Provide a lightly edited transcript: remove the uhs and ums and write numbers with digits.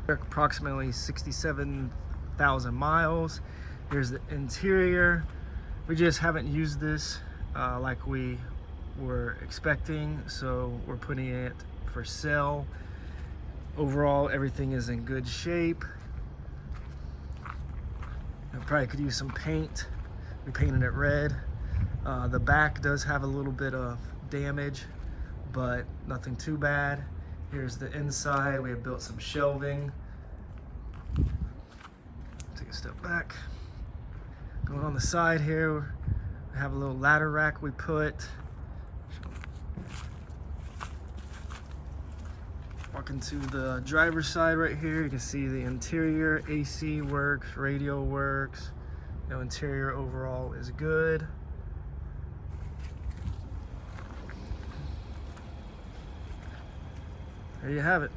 Approximately 67,000 miles. Here's the interior. We just haven't used this like we were expecting, so we're putting it for sale. Overall, everything is in good shape. I probably could use some paint. We painted it red. The back does have a little bit of damage, but nothing too bad. Here's the inside. We have built some shelving. Take a step back. Going on the side here, we have a little ladder rack we put. Walking to the driver's side right here, you can see the interior. AC works, radio works. You know, interior overall is good. There you have it.